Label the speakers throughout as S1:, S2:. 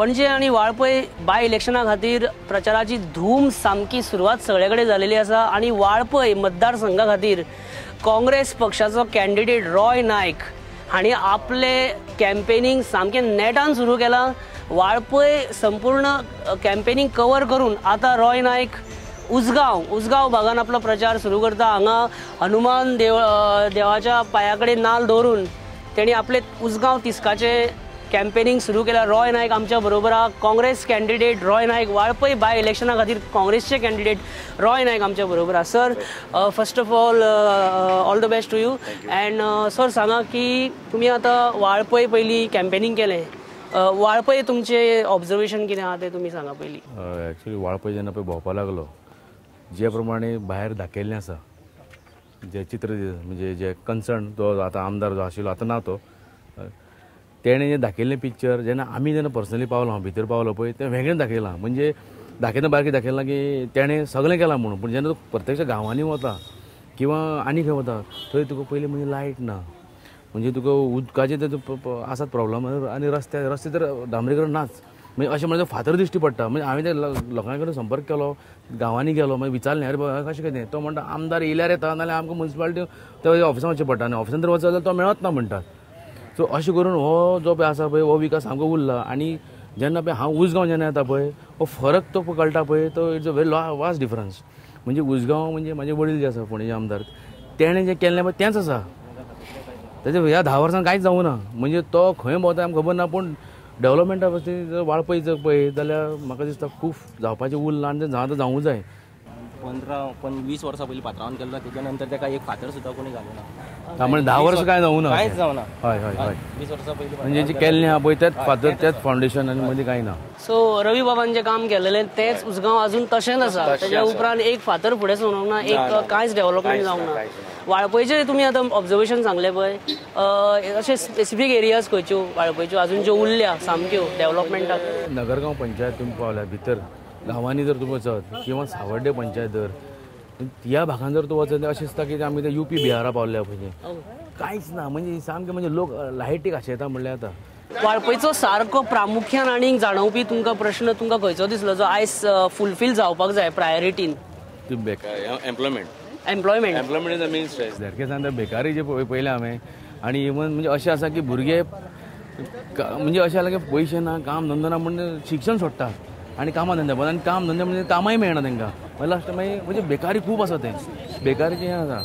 S1: पणजे आणि वाळपय बाय इलेक्शना खातीर प्रचाराची धूम सामकी सुरवात सगळे कडेन जालेली आसा आणि वाळपय मतदारसंघा खातीर काँग्रेस पक्षाचो कॅन्डिडेट रॉय नायक हांणी आपले कॅम्पेनींग सामकें नेटान सुरू केलां. वाळपय संपूर्ण कॅम्पेनींग कवर करून आता रॉय नायक उसगांव भागान आपलो प्रचार सुरू करता. हांगा हनुमान देवाच्या पांया कडेन नाल दवरून तेणी आपले उसगांव तिस्काचे कॅम्पेनींग सुरू केला. रॉय नायक आमच्या बरोबर आहा. काँग्रेस कॅन्डिडेट रॉय नायक, वाळपय बाय इलेक्शना खातीर काँग्रेसचे कॅन्डिडेट रॉय नायक आमच्या बरोबर आहा. Sir, first of all the best to you. And sir, सांगा की तुमी आतां वाळपय पयलीं कॅम्पेनींग केलें. वाळपय तुमचे ऑब्जर्वेशन कितें आहा तें तुमी सांगा पयलीं.
S2: एक्चुअली वाळपय जेन्ना पळय भोंवपा लागलो, जे प्रमाणे भायर दाखयल्लें आसा, जे चित्र म्हणजे जे कन्सर्न तो आतां आमदार जो आशिल्लो आतां ना तो, तेणें जें दाखयल्लें पिक्चर जेन्ना आमी जेन्ना पर्सनली पावलो, हांव भितर पावलो पळय, तें वेगळें दाखयलां. म्हणजे दाखयतना बारकें दाखयलां की तेणें सगळें केलां म्हणून. पूण जेन्ना तूं प्रत्यक्ष गांवांनी वता किंवा आनी खंय वता थंय तुका पयलीं म्हणजे लायट ना, म्हणजे तुका उदकाचे तर आसात प्रॉब्लम, आनी रस्ते तर डांबरीकरण नाच. म्हणजे अशें म्हणजे फातर दिश्टी पडटा. म्हणजे हांवें त्या लोकां कडेन संपर्क केलो, गांवांनी गेलो, मागीर विचारलें अरे बाबा कशें कितें. तो म्हणटा आमदार येयल्यार येता, नाल्यार आमकां म्युन्सिपालिटी त्या ऑफिसान वचचें पडटा, आनी ऑफिसान जर वचत जाल्यार तो मेळत ना म्हणटात. सो अशें करून हो जो पळय आसा पळय हो विकास सामको उरला. आनी जेन्ना पळय हांव उसगांव जेन्ना येता पळय हो फरक तो कळटा पळय, तो it's a very vast difference. म्हणजे उसगांव म्हणजे म्हाजे वडील जे आसा पणजे आमदार, तेणें जें केल्लें पळय तेंच आसा. तेजे ह्या 10 वर्सांत कांयच जावं ना. म्हणजे तो खंय भोंवता आमकां खबर ना, पूण डेव्हलपमेंटा बाबतींत जर वाळपय जर पळय जाल्यार म्हाका दिसता खूब जावपाचें उरलां आनी तें आतां जावूं जाय.
S3: 15-20 वर्सां पयलीं पात्रांवान केल्लो, तेच्या नंतर ताका एक फातर सुद्दां कोणी घालूं ना.
S2: म्हणजे 10 वर्सां कांय जावं ना,
S3: कांयच जावं ना.
S2: हय हय हय.
S3: 20 वर्सां पयलीं
S2: म्हणजे जे केल्लें आहा पळय तेच फातर, तेच फावंडेशन, आनी मदीं कांय ना.
S1: सो रवी बाबान जें काम केलेलें तेच उसगांव अजून तशेंच आसा. तेच्या उपरांत एक फातर फुडें सरूंक ना, एक कांयच डेव्हलपमेंट जावंक ना. वाळपयचे तुमी आतां ऑब्जर्वेशन सांगलें पळय, अशे स्पेसिफीक एरियाज खंयच्यो वाळपयच्यो अजून ज्यो उरल्या सामक्यो डेव्हलपमेंटाक?
S2: नगरगांव पंचायत तुमी पावल्यार भितर गांवांनी जर तुमी वचत किंवा सावर्डे पंचायत जर ह्या भागांत जर तूं वचत अशें दिसता की आमी UP बिहारा पावल्या पळय, कांयच ना. म्हणजे सामकें म्हणजे लोक लायटीक आशेता म्हणल्यार आतां.
S1: वाळपयचो सारको प्रामुख्यान आनीक जाणवपी तुमकां प्रश्न तुमकां खंयचो दिसलो जो आयज फुलफील जावपाक जाय प्रायोरिटीन?
S2: Employment is the main stress. सारकें सांगता बेकारी जे पळयलें हांवें. आनी इवन म्हणजे अशें आसा की भुरगे म्हणजे अशें जालां की पयशे ना, काम धंदो ना, म्हणजे शिक्षण सोडटा आनी कामां धंद्या पळय. आनी काम धंदे म्हणजे कामाय मेळना तांकां. मागीर लास्ट मागीर म्हणजे बेकारी खूब आसा. तें बेकारीचें हें आसा.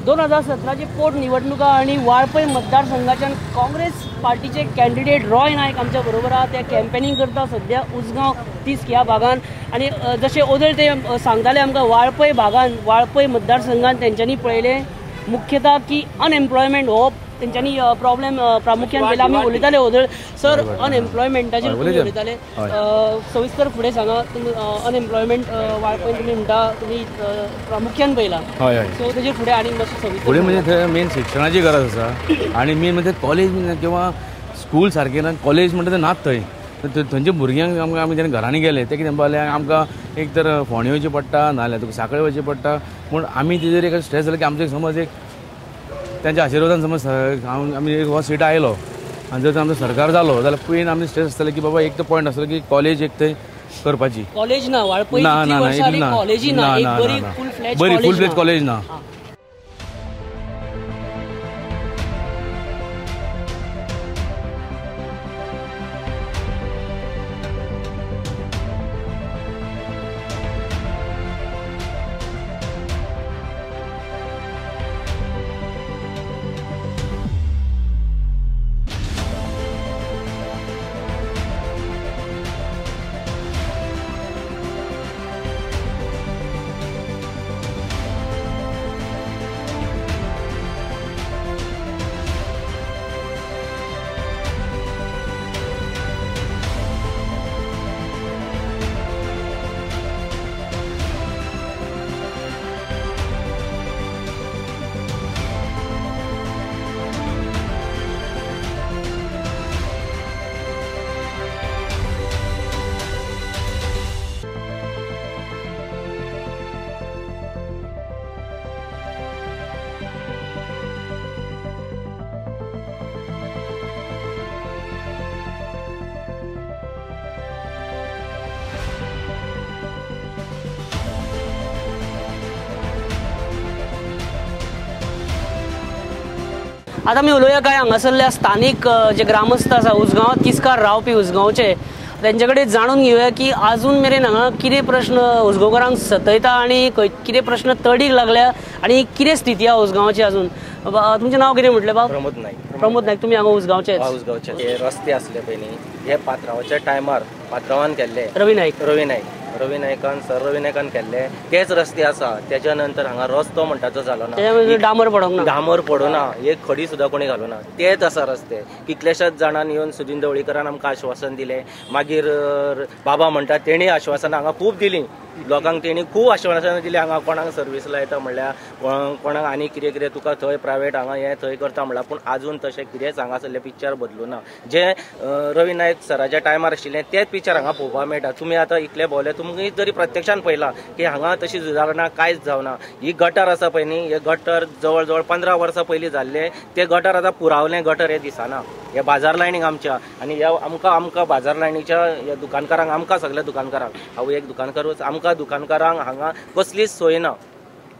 S1: 2017ची पोटनिवडणुका आणि वाळपय मतदारसंघाच्या काँग्रेस पार्टीचे कॅन्डिडेट रॉय नायक आमच्या बरोबर आहा. ते कॅम्पेनिंग करता सध्या उसगांव तिस्क ह्या भागान. आणि जसे ओदळ ते सांगताले आमकां वाळपय भागान वाळपय मतदारसंघान तेंच्यांनी पळयले मुख्यतः की अनएम्प्लॉयमेंट हो तेंच्यांनी प्रॉब्लेम प्रामुख्यान केला. आमी उलयताले ओदळ सर अनएम्प्लॉयमेंटाचेर तुमी उलयताले सविस्तर फुडें सांगा. अनएम्प्लॉयमेंट वाळपय तुमी म्हणटा तुमी प्रामुख्यान पळयला सो तेजे फुडें आनी मातशें सविस्तर
S2: फुडें म्हणजे थंय मेन शिक्षणाची गरज आसा आनी मेन म्हणजे कॉलेज किंवा स्कूल सारकें ना कॉलेज म्हणटा तें नात थंय. थंयच्या भुरग्यांक आमकां आमी जेन्ना घरांनी गेले ते कितें पावले आमकां एक तर फोंडें वयचें पडटा नाल्यार तुका सांखळे वयचें पडटा. पूण आमी तेजेर एक स्ट्रेस जालो की आमचो समज एक त्यांच्या आशिर्वादान समज आमी हो सीट आयलो आनी जर आमचो सरकार जालो जाल्यार पयलीं आमी स्ट्रेस आसताले की बाबा एक तो पॉयंट आसलो की कॉलेज एक थंय करपाची.
S1: कॉलेज ना वाळपय कॉलेज ना एक बरी
S2: फुल फ्लेज कॉलेज ना.
S1: आता मी उलोवया काय हांगासरल्या स्थानिक जे ग्रामस्थ आसा उसगांवांत तिस्कार रावपी उसगांवचे तेंचे कडेन जाणून घेवया की आजून मेरेन हांगा कितें प्रश्न उसगांवकारांक सतयता आणि कितें प्रश्न तडीक लागल्या आणि कितें स्थिती आहा उसगांवाची आजून. तुमचें नांव कितें म्हटलें बाब?
S3: प्रमोद नाईक.
S1: प्रमोद नायक. तुमी हांगा उसगांवचे?
S3: उसगांवचे. हे रस्ते असले पयलीं हे पात्रांवाच्या टायमार पात्रांवान केल्ले
S1: रवी नायक
S3: रवी नायकान केल्ले तेच रस्ते आसा. त्याच्या नंतर हांगा रस्तो म्हणटा तो जालो ना.
S1: डांबर पडोंक ना.
S3: डांबर पडोना एक खडी सुद्दां कोणी घालूना. तेच आसा रस्ते. कितलेशाच जाणांनी येवन सुदीन ढवळीकरान आमकां आश्वासन दिलें. मागीर बाबा म्हणटा तेणी आश्वासनां हांगा खूब दिलीं लोकांक. तेणी खूब आश्वासनां दिलीं हांगा कोणाक सर्वीस लायता म्हणल्यार कोणाक आनी कितें कितें तुका थंय प्रायवेट हांगा हें थंय करता म्हणल्यार. पूण आजून तशें कितेंच हांगासरलें पिक्चर बदलूना. जे रवी नायक सराच्या टायमार आशिल्लें तेच पिक्चर हांगा पळोवपाक मेळटा. तुमी आतां इतले भोवले तुमी जरी प्रत्यक्षान पळयला की हांगा तशी सुदारणा कांयच जावना. ही गटर आसा पळय न्ही हे गटर जवळ जवळ 15 वर्सां पयलीं जाल्ले ते गटर आतां पुरावलें गटर हे दिसना. हे बाजार लायनीक आमच्या आनी ह्या आमकां बाजार लायनीच्या ह्या दुकानकारांक आमकां सगळ्या दुकानकारांक हांव एक दुकानकारूच आमकां दुकानकारांक हांगा कसलीच सोय ना.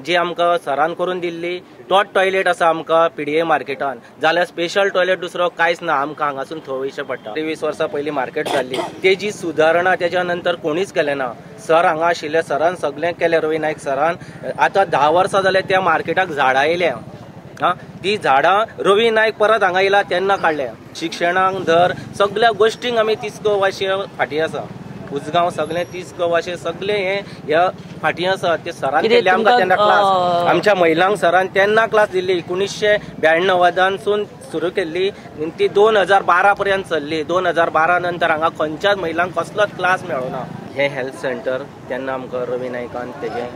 S3: जी आमकां सरान करून दिल्ली तोच टॉयलेट आसा आमकां पीडीए मार्केटान जाल्यार स्पेशल टॉयलेट दुसरो कांयच ना. आमकां हांगासून थंय वयचें पडटा. 20 वर्सां पयलीं मार्केट जाल्ली तेजी सुदारणा तेच्या नंतर कोणीच केलें ना. सर हांगा आशिल्ले सरान सगळें केलें रवी नायक सरान. आतां 10 वर्सां जाले त्या मार्केटाक झाडां येयल्या. ती झाडां रवी नायक परत हांगा येयला तेन्ना काडल्या. शिक्षणाक धर सगळ्या गोष्टींक आमी तिस्को वाशी फाटी आसा. उसगांव सगळें तिस्को वाशे सगळें हे ह्या फाटी आसा. ते सरान केले आमकां तेन्ना क्लास. आमच्या महिलांक सरान तेन्ना क्लास दिल्ली. 1992 सुरू केल्ली ती 2012 पर्यंत चल्ली. 2012 नंतर हांगा खंयच्याच महिलांक कसलोच क्लास मेळोना. हे हेल्थ सेंटर तेन्ना आमकां रवी नायकान तेजें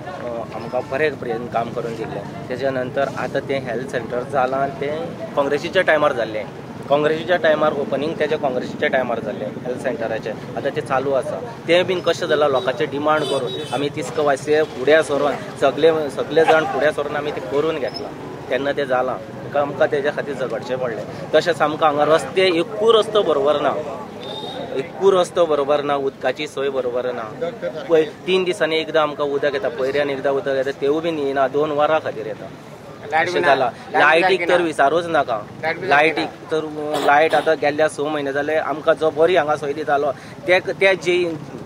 S3: आमकां बरें पर्यंत काम करून दिल्लें. तेच्या नंतर आतां तें हेल्थ सेंटर जालां तें काँग्रेसीच्या टायमार जाल्लें. काँग्रेसीच्या टायमार ओपनिंग तेच्या काँग्रेसीच्या टायमार जाल्लें हेल्थ सेंटराचें. आतां तें चालू आसा. तें बीन कशें जालां लोकांचे डिमांड करून आमी तिस्को वासे फुडें सरून सगळे जाण फुडें सरून आमी तें करून घेतलां. तेन्ना तें जालां. आमकां तेज्या खातीर झगडचें पडलें. तशेंच आमकां हांगा रस्ते एकूय रस्तो बरोबर ना. एकूय रस्तो बरोबर ना. उदकाची सोय बरोबर ना. 3 दिसांनी एकदां आमकां उदक येता. पयऱ्यान एकदां उदक येता तेवूय बीन येना. 2 वरां खातीर येता. जाला लायटीक तर विचारूच नाका. लायटीक तर लायट आतां गेल्ल्या 6 म्हयने जाले आमकां जो बरी हांगा सोय दितालो ते जी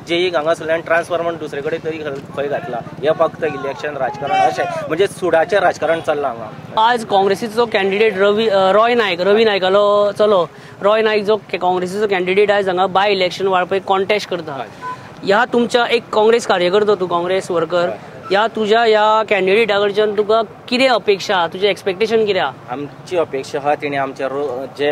S3: जेईक हांगासरल्यान ट्रान्सफर म्हणून दुसरे कडेन तरी खंय घातला. हे फक्त इलेक्शन राजकारण अशें म्हणजे सुडाचें राजकारण चल्लां हांगा.
S1: आज काँग्रेसीचो कॅन्डिडेट रवी नायकालो चलो रॉय नायक जो काँग्रेसीचो कॅन्डिडेट आयज हांगा बाय इलेक्शन वाळपय कॉन्टेस्ट करता. ह्या तुमच्या एक काँग्रेस कार्यकर्तो तूं काँग्रेस वर्कर ह्या तुज्या ह्या कॅन्डिडेटा कडच्यान तुका कितें अपेक्षा तुजें एक्सपेक्टेशन कितें आहा?
S3: आमची अपेक्षा आहा तेणी आमचे जे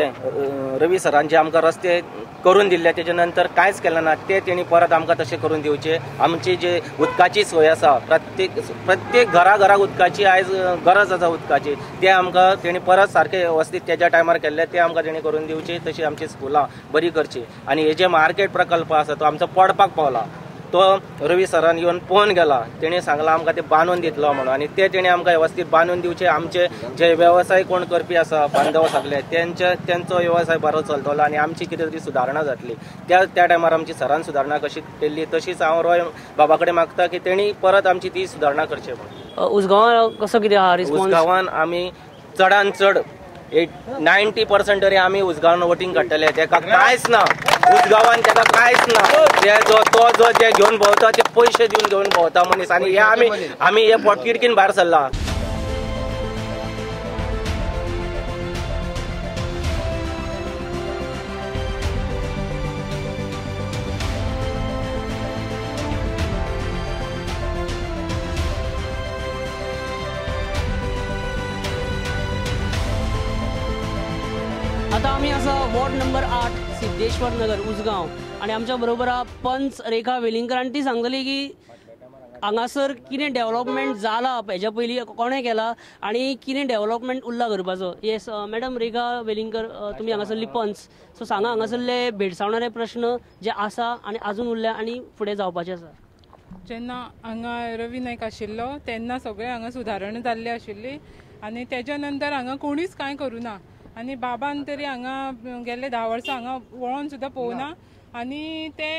S3: रवी सरान जे आमकां रस्ते करून दिल्ले तेजे नंतर कांयच केलें ना ते तेणी परत आमकां तशें करून दिवचे. आमची जे उदकाची सोय आसा प्रत्येक घरा उदकाची आयज गरज आसा उदकाची ते आमकां तेणी परत सारके वेवस्थीत तेज्या टायमार केल्ले ते आमकां तेणी करून दिवचे. तशी आमची स्कुलां बरी करची आनी हे जे मार्केट प्रकल्प आसा तो आमचो पडपाक पावला तो रवी सरान येवन पळोवन गेला. तेणी सांगला आमकां ते बांदून दितलो म्हणून आनी ते तेणी आमकां वेवस्थीत बांदून दिवचे. आमचे जे वेवसाय कोण करपी आसा बांदव सगळे त्यांचो वेवसाय बरो चलतलो आनी आमची कितें तरी सुदारणा जातली. त्या टायमार आमची सरान सुदारणा कशी केल्ली तशीच हांव रॉय बाबा कडेन मागता की तेणी परत आमची ती सुदारणा करची म्हणून.
S1: उसगांवां कसो कितें आहा रिस्पॉन्स?
S3: उसगांवान आमी चडान चड 90% तरी आमी उसगांवान वोटींग काडटले. तेका कांयच ना उसगांवान तेका कांयच ना. तो जो जे घेवन भोंवता ते पयशे दिवन घेवन भोंवता मनीस आनी हे आमी हे पोटकिडकीन भायर सरला.
S1: आता आम्ही असा वॉर्ड नंबर 8 सिद्धेश्वर नगर उसगांव आणि आमच्या बरोबर पंच रेखा वेलिंगकर आणि ती सांगतली की हांगासर कितें डेव्हलपमेंट जाला हेच्या पयलीं कोणें केला आणि कितें डेव्हलपमेंट उरला करपाचो. येस मॅडम रेखा वेलिंगकर तुमी हांगासरली पंच सो सांगा हांगासरले भेडसावणारे प्रश्न जे आसा आणि अजून उरले आणि फुडें जावपाचे आसा.
S4: जेन्ना हांगा रवी नायक आशिल्लो तेन्ना सगळे हांगा सुदारणा जाल्ली आशिल्ली आनी तेज्या नंतर हांगा कोणीच कांय करूना आनी बाबान तरी हांगा गेल्ले 10 वर्सां हांगा वळोन सुद्दां पळोवना आनी ते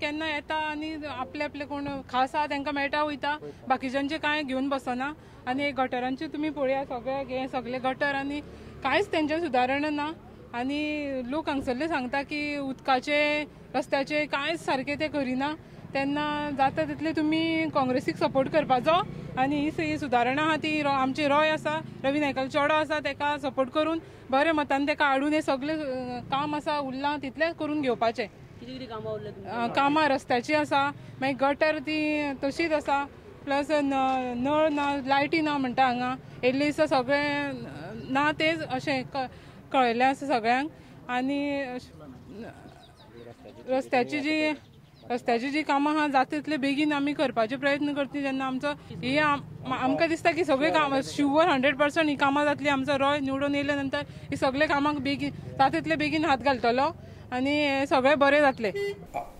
S4: केन्ना येता आनी आपले कोण खास आहा तांकां मेळटा वयता बाकीच्यांचे कांय घेवन बसना आनी गटरांचे तुमी पळया सगळे गटर आनी कांयच तेंचे सुदारणा ना आनी लोक हांगसरले सांगता की उदकाचे रस्त्याचे कांयच सारके ते करिना. तेन्ना जाता तितले तुमी काँग्रेसीक सपोर्ट करपाचो आनी ही सुदारणा आहा ती आमची रॉय आसा रवी नायकाचो चेडो आसा तेका सपोर्ट करून बरे मतान तेका हाडून हे सगळे काम आसा उरलां तितलें करून घेवपाचें. कामां रस्त्याची आसा मागीर गटर ती तशीच आसा प्लस नळ ना लायटी ना म्हणटा हांगा येयल्ले दिसा सगळें ना तेच अशें कळयल्लें आसा सगळ्यांक आनी रस्त्याची जी कामां आहा जाता तितले बेगीन आमी करपाचे प्रयत्न करतली. जेन्ना आमचो ही आमकां दिसता की सगळे कामां शुवर 100% ही कामां जातली. आमचो रॉय निवडून येयल्या नंतर ही सगळे कामांक बेगीन जाता तितले बेगीन हात घालतलो आनी हे सगळे बरे जातले.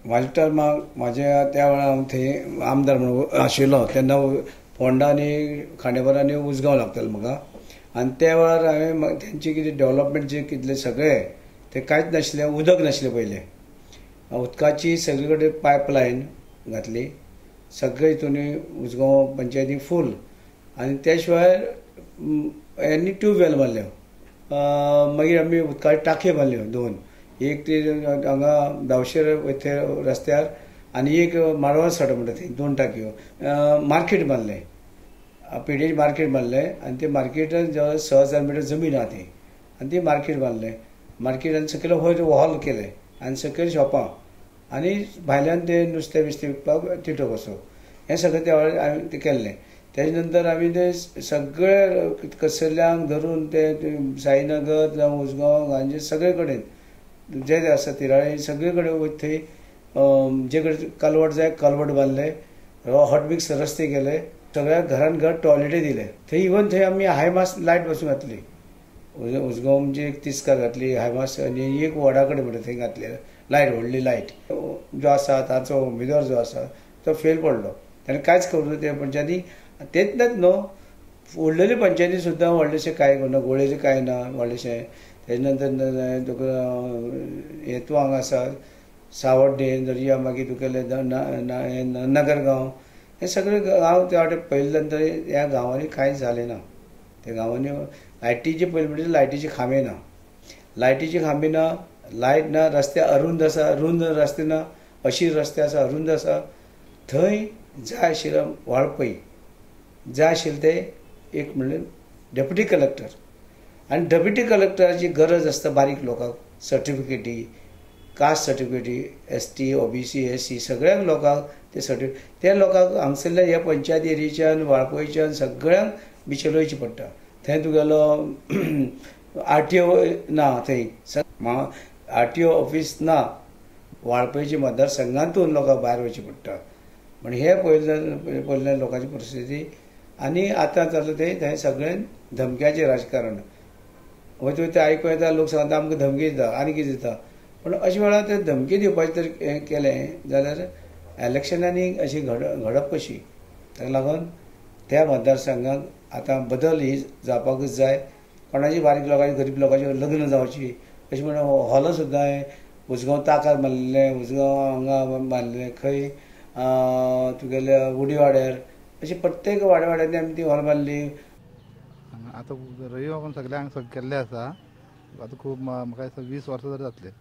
S5: म्हाज्या टर्माक म्हाज्या त्या वेळार हांव थंय आमदार म्हणून आशिल्लो तेन्ना फोंडा आनी खांडेपार आनी उसगांव लागतालो म्हाका आनी त्या वेळार हांवें तेंचे कितें डेव्हलपमेंट जे कितले सगळे ते कांयच नाशिल्लें उदक नाशिल्लें पयलें उदकाची सगळे कडेन पायपलायन घातली सगळे हितून उसगांव पंचायती फूल आनी त्या शिवाय हेंनी ट्यूबवेल बांदल्यो मागीर आमी उदकाच्यो टांकयो बांदल्यो 2 एक ते हांगा दावशेर वयते रस्त्यार आनी एक मारवाड साठ म्हणटा थंय 2 टांकयो मार्केट बांदलें पेडे मार्केट बांदलें आनी ते मार्केटान 6000 मिटर जमीन आहा थंय आनी ती मार्केट बांदलें मार्केटान सकयल वयर हॉल केलें आनी सकयल शॉपां आनी भायल्यान ते नुस्तें बिस्तें विकपाक तिटो कसो हें सगळें त्या वेळार हांवें ते केल्लें. तेजे नंतर आमी ते सगळे कसल्यांक धरून ते साईनगर जावं उसगांव गांजे सगळे कडेन जे आसा तिराळे सगळे कडेन वयत थंय जे कडेन कालवट जाय कालवट बांदले हॉटमिक्स रस्ते केले सगळ्या घरान घर टॉयलेटी दिले थंय इवन थंय आमी हायमास लायट बसून घातली. उसगांव म्हणजे एक तिस्कार घातली हायमास आनी एक वडा कडेन म्हणटा थंय घातली लायट व्हडली लायट जो आसा ताचो उमेदवार जो आसा तो फेल पडलो ताणें कांयच करूं ते पंचायती तेच न्हू व्हडलेले पंचायती सुद्दां व्हडलेशें कांय करना गोळेचें कांय ना व्हडलेशें. तेजे नंतर तुका हेतू हांगा आसा सावड्डे दर्या मागीर तुगेले नगरगांव हे सगळे गांव त्या वाटेन पयले नंतर ह्या गांवांनी कांयच जालें ना. त्या गांवांनी लायटीचे पयलीं म्हणजे लायटीचे खांबे ना लायट ना रस्ते अरुंद आसा रुंद रस्ते ना अशी रस्ते आसा अरुंद आसा थंय जाय आशिल्लो वाळपय जाय आशिल्ले ते एक म्हणल्यार डेप्युटी कलेक्टर आनी डेप्युटी कलेक्टराची गरज आसता बारीक लोकांक सर्टिफिकेटी कास्ट सर्टिफिकेटी ST OBC SC सगळ्यांक लोकांक ते सर्टिफिकेट त्या लोकांक हांगसरल्या ह्या पंचायत एरियेच्यान वाळपयच्यान सगळ्यांक बिचलवची पडटा थंय तुगेलो RTO ना थंय RTO ऑफिस ना वाळपयच्या मतदारसंघांतून लोकांक भायर वयचें पडटा पण हे पयल्या लोकांची परिस्थिती आनी आतां जालें तें थंय सगळें धमक्याचें राजकारण वयता वयता आयकूं येता लोक सांगता आमकां धमकी दिता आनी कितें दिता पण अशे वेळार ते धमकी दिवपाचें तर हें केलें जाल्यार इलेक्शनांनी अशी घडप कशी ताका लागून त्या मतदारसंघाक आतां बदल ही जावपाकूच जाय कोणाची बारीक लोकांची गरीब लोकांची लग्न जावची अशें म्हणून हॉल सुद्दां उसगांव ताकात बांदलेलें उसगांव हांगा बांदलेलें खंय तुगेल्या उडी वाड्यार अशी प्रत्येक वाड्यांनी आमी ती हॉल बांदली
S6: आतां रवी बाबान सगळ्यांक केल्लें आसा आतां खूब म्हाका 20 वर्सां तरी जातले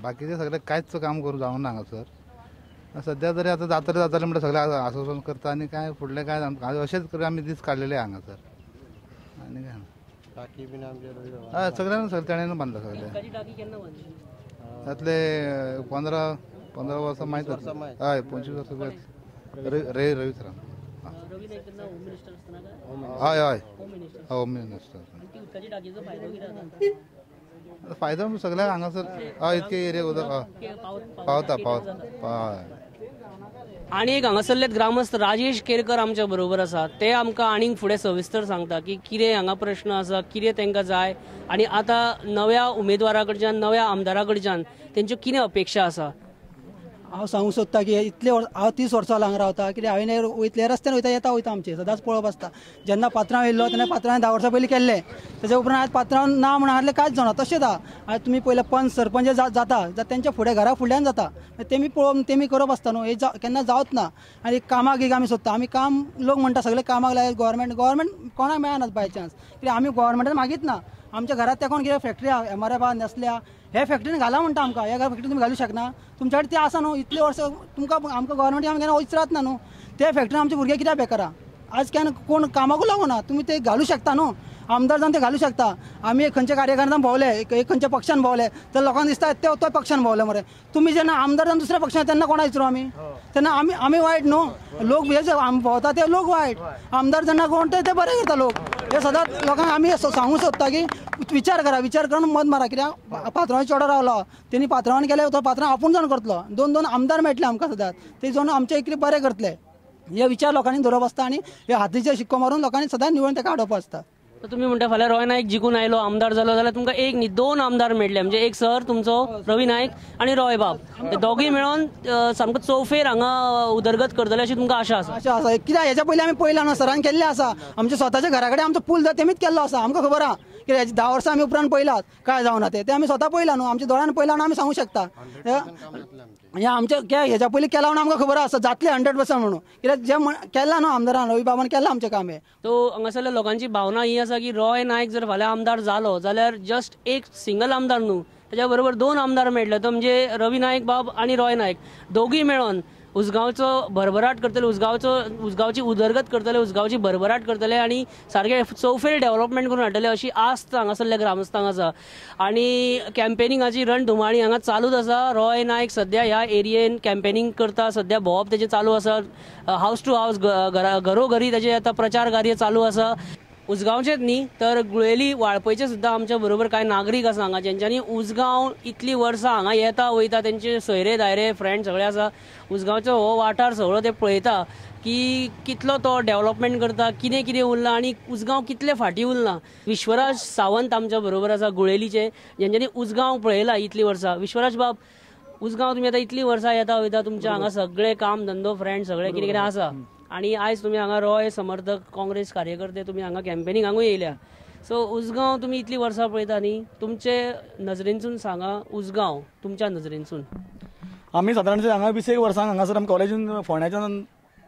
S6: बाकीचे सगळे कांयच काम करूं जावना हांगासर सद्या तरी आतां जातलें म्हणल्यार सगळे आश्वासन करता आनी कांय फुडलें कांय अशेंच करून आमी दीस काडलेले हांगासर आनी काय
S7: टाकी बीन
S6: हय सगळ्यांक तेणेन बांदला सगळे जातले 15 वर्सां माहीत हय 25 वर्सां रवी सरान हय हय होम मिनिस्टर फायदो सगळ्यांक हांगासर हय इतके एरिया उदक पावता हय
S1: आणि एक हांगासरले ग्रामस्थ राजेश केरकर आमच्या बरोबर आसा ते आमकां आनीक फुडें सविस्तर सांगता की कितें हांगा प्रश्न आसा कितें तांकां जाय आनी आतां नव्या उमेदवारा कडच्यान नव्या आमदारा कडच्यान तेंच्यो कितें अपेक्षा आसा
S8: हांव सांगूंक सोदता की इतले हांव 30 वर्सां हांगा रावता कित्याक हांवें वयतले रस्त्यान वयता वयता आमचे सदांच पळोवप आसता जेन्ना पात्रांव येयल्लो तेन्ना पात्रांव 10 वर्सां पयलीं केल्ले तेजे उपरांत आयज पात्रांव ना म्हणून हाडले कांयच जाणा तशेंच आहा आयज तुमी पयले पंच सरपंच जाता जाल्यार तेंच्या फुडें घरा फुडल्यान जाता तेमी पळोवन तेमी करप आसता न्हू हे केन्ना जावच ना आनी कामाक एक आमी सोदता आमी काम लोक म्हणटा सगळे कामाक लाय गव्हर्मेंट कोणाक मेळना बाय चान्स कित्याक आमी गव्हर्मेंटान मागीत ना आमच्या घरात त्या कोण कितें फॅक्टरी MRF नसल्या हे फॅक्टरीन घाला म्हणटा आमकां ह्या फॅक्टरी तुमी घालूं शकना तुमच्या कडेन ते आसा न्हू इतले वर्सां तुमकां आमकां गव्हर्मेंट आमी केन्ना वयच ना न्हू ते फॅक्टरीन आमचे भुरगे कित्याक बेकारा आज केन्ना कोण कामाकूच लागना तुम्ही ते घालूं शकता न्हू आमदार जावन ते घालूं शकता आमी एक खंयच्या कार्यकर्त्यान भोंवले एक खंयच्या पक्षान भोंवले तर लोकांक दिसता तो पक्षान भोंवले मरे तुम्ही जेन्ना आमदार जावन दुसऱ्या पक्षान तेन्ना कोणा विचारू तेन्ना आमी वायट न्हू लोक हे भोंवता ते लोक वायट आमदार जेन्ना कोण ते बरे करता लोक हे सदांच लोकांक आमी सांगूंक सोदता की विचार करून मत मारा कित्याक पात्रांवाची चोडो रावलो तेणी पात्रांवान केले तो पात्रांव आपूण जावन करतलो 2 आमदार मेळटले आमकां सदांच ते जावन आमचे इतले बरे करतले हे विचार लोकांनी धरप आसता आनी हे हातीचे शिक्को मारून लोकांनी सदांच निवडून ताका हाडप आसता
S1: तुम्ही म्हणटा फाल्यां रॉय नायक जिखून आयलो आमदार जालो जाल्यार तुमकां एक न्ही 2 आमदार मेळटले म्हणजे एक सर तुमचो रवी नायक आनी रॉय बाब ते दोगूय मेळोन सामको चौफेर हांगा उदरगत करतले अशी तुमकां आशा आसा
S8: कित्याक हेच्या पयलीं आमी पळयलां न्हू सरान केल्लें आसा आमच्या स्वताच्या घरा कडेन आमचो पूल तेमीच केल्लो आसा आमकां खबर आहा कित्याक 10 वर्सां आमी उपरांत पळयलात काय जावना ते आमी स्वता पळयलां न्हू आमच्या दोळ्यान पळयलां आनी आमी सांगूं शकता हे आमच्या हेच्या पयलीं केला म्हणून आमकां खबर आसा जातले 100% म्हणून कित्याक जे केलां न्हू आमदारान रवी बाबान केलां आमचें काम हे
S1: तो हांगासरल्या लोकांची भावना ही आसा की रॉय नायक जर फाल्यां आमदार जालो जाल्यार जस्ट एक सिंगल आमदार न्हू त्याच्या बरोबर 2 आमदार मेळटले तो म्हणजे रवी नायक बाब आनी रॉय नायक दोगूय मेळोन उसगांवचो भरभराट करतले उसगांवची उदरगत करतले उसगांवची भरभराट करतले आनी सारखे चौफेर डेव्हलपमेंट करून हाडटले अशी आस्त हांगासरल्या ग्रामस्थांक आसा आनी कॅम्पेनिंगाची रणधुमाळी हांगा चालूच आसा रॉय नायक सद्या ह्या एरियेन कॅम्पेनिंग करता सद्या भोंवप तेजे चालू आसा हावस टू हावस घरोघरी तेजे आतां प्रचार कार्य चालू आसा उसगांवचेच न्ही तर गुळेली वाळपयचे सुद्दां आमच्या बरोबर कांय नागरीक आसा हांगा जेंच्यांनी उसगांव इतली वर्सां हांगा येता वयता तेंचे सोयरे दायरे फ्रेंड सगळे आसा उसगांवचो हो वाठार सगळो ते पळयता की कितलो तो डेव्हलपमेंट करता कितें उरलां आनी उसगांव कितले फाटीं उरलां विश्वराज सावंत आमच्या बरोबर आसा गुळेलीचे जेंच्यांनी उसगांव पळयला इतली वर्सां विश्वराज बाब उसगांव तुमी आतां इतली वर्सां येता वयता तुमच्या हांगा सगळे काम धंदो फ्रेंड सगळे कितें आसा आणि आयज तुम्ही हांगा रॉय समर्थक काँग्रेस कार्यकर्ते तुम्ही हांगा कॅम्पेनिंग हांगूय येयल्या सो उसगांव तुम्ही इतली वर्सां पळयता न्ही तुमचे नजरेंसून सांगा उसगांव तुमच्या नजरेंसून
S9: आमी सादारणशे हांगा 20 वर्सां हांगासर आमी कॉलेजीन फोंड्याच्यान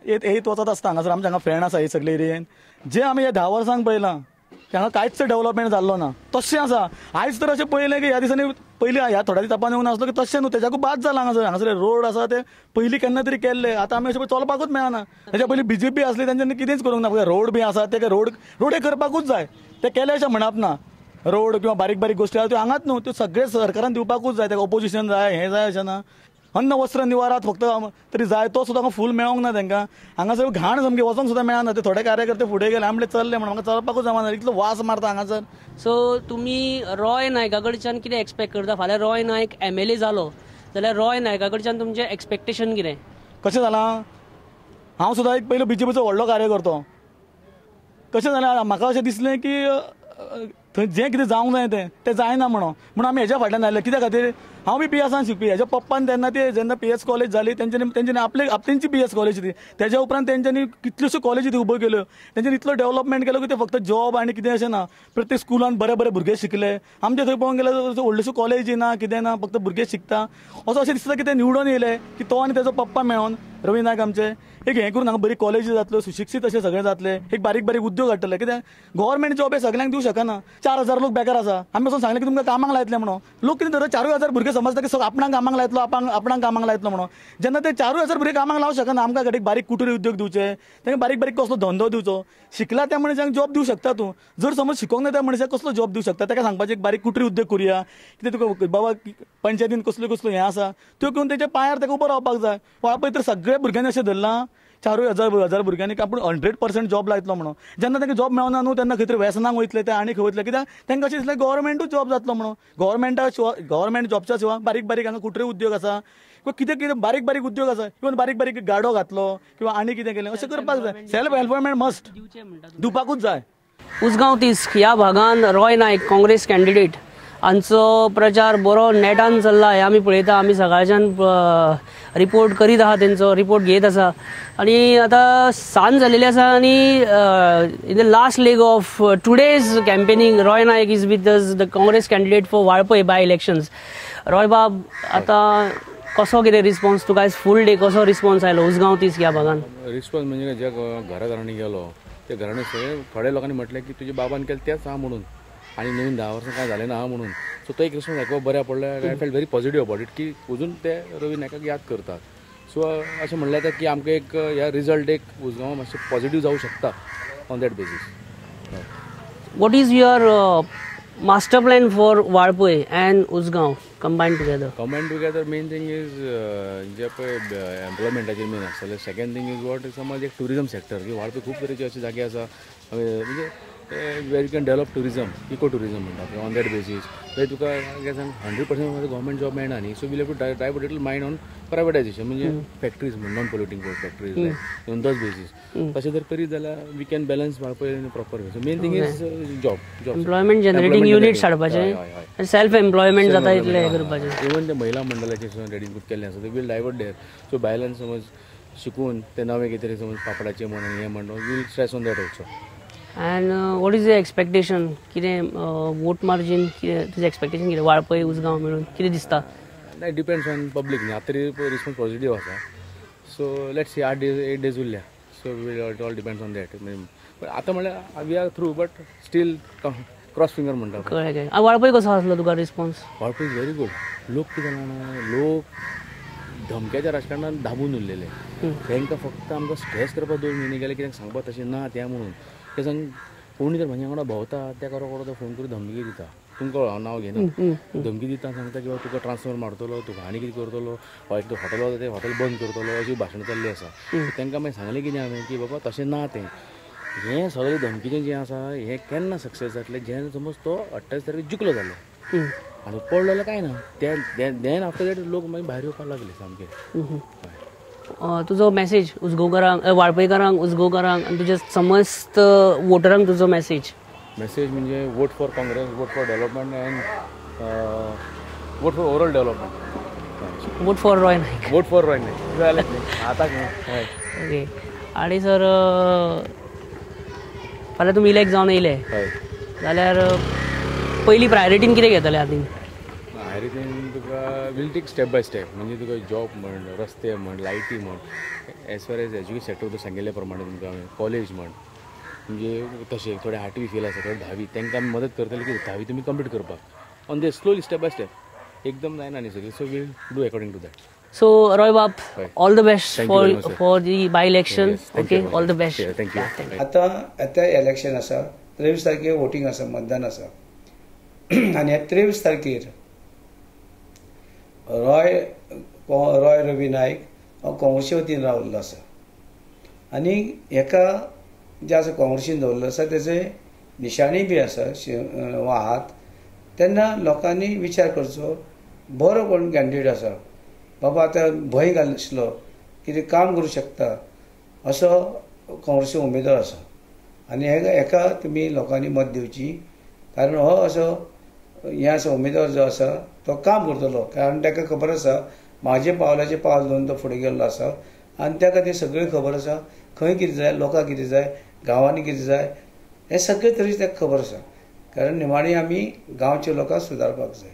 S9: येत वचत आसता हांगासर आमचे हांगा फ्रेंड आसा हे सगळे एरियेन जे आमी हे 10 वर्सांक पळयलां की हांगा कांयच डेव्हलपमेंट जाल्लो ना तशें आसा. आयज तर अशें पळयलें की ह्या दिसांनी पयलीं ह्या थोड्या तेंपान येवन आसलो की तशें न्हू, तेच्याकूय बाद जालां हांगासर रोड आसा ते पयलीं केन्ना तरी केल्ले, आतां आमी अशें चलपाकूच मेळना. तेच्या पयलीं BJP आसली तेंच्यांनी कितेंच करूंक ना, पळय रोड बी आसा ते रोड करपाकूच जाय, ते केले अशें म्हणप ना. रोड किंवा बारीक बारीक गोश्टी आसा त्यो हांगाच न्हू, त्यो सगळे सरकारान दिवपाकूच जाय. तेका ऑपोजिशन जाय हें जाय अशें ना. अन्न वस्त्र निवारात फक्त तरी जाय तो सुद्दां फूल मेळोंक ना तांकां. हांगासर घाण सामकी वचोंक सुद्दां मेळना. ते थोडे कार्यकर्ते फुडें गेले आमले चल्ले म्हणून म्हाका चलपाकूच जमना, इतलो वास मारता हांगासर.
S1: सो तुमी रॉय नायका कडच्यान कितें एक्सपेक्ट करता? फाल्यां रॉय नायक MLA जालो जाल्यार रॉय नायका कडच्यान तुमचें एक्सपेक्टेशन कितें?
S9: कशें जालां, हांव सुद्दां एक पयलो BJPचो व्हडलो कार्यकर्तो. कशें जालें म्हाका अशें दिसलें की थंय जें कितें जावंक जाय तें जायना म्हणून आमी हेज्या फाटल्यान आयले. कित्या खातीर हांव बी PSान शिकपी. हेज्या पप्पान तेन्ना जेन्ना PS कॉलेज जाली तेंच्यांनी आपल्याची PS कॉलेज ती. तेज्या उपरांत तेंच्यांनी कितल्योश्यो कॉलेजी उब्यो केल्यो. तेंच्यांनी इतलो डेव्हलपमेंट केलो की ते फक्त जॉब आनी कितें अशें ना. प्रत्येक स्कुलान बरे बरे भुरगे शिकले. आमचे थंय पळोवंक गेल्यार व्हडल्योश्यो कॉलेजी ना कितें ना, फक्त भुरगे शिकता. असो अशें दिसता की ते निवडून येयले की तो आनी तेजो पप्पा मेळोन रवी नायक आमचे एक हें करून हांगा बरी कॉलेजी जातल्यो, सुशिक्षीत अशें सगळें जातलें, एक बारीक बारीक उद्योग हाडटले. कित्याक गव्हर्मेंट जॉब हे सगळ्यांक दिवंक शकना. 4,000 लोक बेकार आसा. आमी वचून सांगलें की तुमकां कामाक लायतले म्हणून. लोक कितें धरता 4,000 भुरगे समजता की आपणाक कामाक लायतलो, आपणाक कामाक लायतलो म्हणून. जेन्ना ते 4,000 भुरगे कामाक लावंक शकना, आमकां एक बारीक कुटीर उद्योग दिवचे, तांकां बारीक बारीक कसलो धंदो दिवचो. शिकला त्या मनशांक जॉब दिवंक शकता तूं. जर समज शिकोंक ना त्या मनशाक कसलो जॉब दिवंक शकता? ताका सांगपाचें एक बारीक कुटीर उद्योग करुया. कितें तुका बाबा पंचायतीन कसलो हें आसा त्यो घेवन तेच्या पांयार ताका उबो रावपाक जाय. पळय तर सगळ्या भुरग्यांनी अशें धरलां 4,000 भुरग्यांनी आपूण 100% जॉब लायतलो म्हणून. जेन्ना तांकां जॉब मेळना न्हू तेन्ना खंय तरी वेसनाक वयतले ते आनी खंय वयतले. कित्याक तांकां अशें दिसलें गव्हर्मेंटूच जॉब जातलो म्हणून. गव्हर्मेंट जॉबच्या शिवाय बारीक बारीक हांगा कुटीर उद्योग आसा किंवा कितें बारीक बारीक उद्योग आसा, किंवा बारीक बारीक गाडो घातलो किंवा आनी कितें केलें अशें करपाक जाय. सेल्फ एम्प्लॉयमेंट मस्ट दिवपाकूच जाय.
S1: उसगांव तीस ह्या भागान रॉय नायक काँग्रेस कॅन्डिडेट हांचो प्रचार बरो नेटान चल्ला हें आमी पळयता. आमी सकाळच्यान रिपोर्ट करीत आहा, तेंचो रिपोर्ट घेत आसा. आनी आतां सांज जालेली आसा आनी in the last leg of today's campaigning Roy Naik is with the Congress candidate for Valpoi by elections. Roy Bab, आतां कसो कितें रिस्पॉन्स तुका आयज फूल डे कसो रिस्पॉन्स आयलो उसगांव तीस ह्या भागान?
S2: रिस्पॉन्स म्हणजे ज्या घराघरांनी गेलो त्या घरांनी थोड्या लोकांनी म्हटलें की तुज्या बाबान केलें तेंच आहा म्हणून, आनी नवीन 10 वर्सां कांय जालें ना म्हणून. सो तो एक रिस्पॉन्स आयकूप बऱ्या पडलें. I felt very positive about it की अजून ते रवी नायकाक याद करतात. सो अशें म्हणलें जाता की आमकां एक ह्या रिजल्ट एक उसगांव मातशें पॉझिटिव्ह जावं शकता on that basis.
S1: What is your master plan for Valpoi and Usgao combine together? Main thing is जे पळय एम्प्लॉयमेंटाचेर मेन आसतलें. सेकंड थिंग इज वॉट समज एक टुरिजम सेक्टर की वाळपय खूब तरेचे अशे जागे आसा म्हणजे where you can develop tourism, eco tourism म्हणटा ऑन दॅट बेसीस. थंय तुका 100% गव्हर्मेंट जॉब मेळना न्ही. So we'll have to divert little mind on privatisation म्हणजे फॅक्टरीज म्हण non polluting factories on those basis. तशें जर करीत जाल्यार we can balance Valpoi in proper way. So main thing is job employment generating units हाडपाचे, self employment जाता इतलें करपाचें.
S2: इवन ते महिला मंडळाचे सुद्दां रेडी केल्लें आसा. Will divert there. सो बायलांक समज शिकून ते नवे कितें समज पापडाचें म्हणून हें म्हणून will stress on that also.
S1: And what is the expectation? कितें वोट मार्जीन कितें तुजें एक्सपेक्टेशन कितें वाळपय उसगांव मेळून कितें दिसता?
S2: नाही डिपेंड्स ऑन पब्लीक न्ही. आतां तरी रिस्पॉन्स पॉझिटिव्ह आसा. सो लेट्स सी 8 डेज उरल्या. So it all depends on that. आतां म्हणल्यार we are through but still cross finger म्हणटा.
S1: कळ्ळें. वाळपय कसो आसलो तुका response?
S2: Valpoi is very good. लोक कितें जाणा लोक धमक्याच्या राजकारणान दाबून उरलेले. तांकां फक्त आमकां स्ट्रेस करपाक 2 म्हयने गेले कित्याक सांगपाक तशें ना त्या म्हणून. ते सांग कोणी जर म्हज्या वांगडा भोंवता तेका रोखडो तो फोन करून धमकी दिता. तुमकां हांव नांव घेना. धमकी दिता सांगता की तुका ट्रान्सफर मारतलो, तुका आनी कितें करतलो, हॉटेल वता तें हॉटेल बंद करतलो अशी भाशणां चल्ली आसा. तांकां मागीर सांगलें कितें हांवें की बाबा तशें ना तें. हें सगळें धमकीचें जें आसा हें केन्ना सक्सेस जातलें जेन्ना समज तो 28 तारखेक जिखलो जालो आनी पडलो जाल्यार कांय ना. देन आफ्टर दॅट लोक मागीर भायर येवपाक लागले सामके.
S1: तुजो मेसेज उसगांवकारांक, वाळपयकारांक, उसगांवकारांक आनी तुज्या समस्त वोटरांक तुजो मेसेज
S2: म्हणजे vote for Congress, vote for development and vote for overall development.
S1: Vote for Roy Naik.
S2: Vote for Roy Naik जालें आतां
S1: ओके. आनी सर फाल्यां तुमी इलेक्ट जावन येयले जाल्यार पयली प्रायोरिटीन कितें घेतले आतां?
S2: प्रायोरिटीन तुका we'll take step by step. म्हणजे तुका जॉब म्हण, रस्ते म्हण, लायटी म्हण, as far as education sector तुका सांगिल्ले प्रमाणे तुमकां कॉलेज म्हण म्हणजे तसे थोडे 8वी फेल आसा थोडे 10वी तांकां आमी मदत करतले की 10वी तुमी कंप्लीट करपाक on the slowly step by step एकदम जायना न्ही सगळें so will do according to that.
S1: So Roy Bab, all the best
S2: Thank you very much, sir.
S1: for the by-election.
S2: Yes, thank
S1: Okay,
S2: you.
S1: all the best.
S2: Yeah, thank you.
S1: Thank you.
S5: आता election आसा 23 तारखेर voting आसा मतदान आसा आनी ह्या 23 तारखेर रॉय रवी नायक हो काँग्रेसी वतीन रावल्लो आसा आनी हेका जे आसा काँग्रेसीन दवरल्लो आसा तेजे निशाणी बी आसा वा हात तेन्ना लोकांनी विचार करचो बरो कोण कॅन्डिडेट आसा बाबा आतां भंय घालनासलो कितें काम करूं शकता असो काँग्रेसी उमेदवार आसा आनी हेका तुमी लोकांनी मत दिवची कारण हो असो हे आसा उमेदवार जो आसा तो काम करतलो कारण ताका खबर आसा म्हाजे पावलाचे पावल दोन तो फुडें गेल्लो आसा आनी त्या खातीर सगळी खबर आसा खंय कितें जाय लोकांक कितें जाय गांवांनी कितें जाय हे सगळे तरेची ताका खबर आसा कारण निमाणी आमी गांवच्या लोकांक सुदारपाक जाय.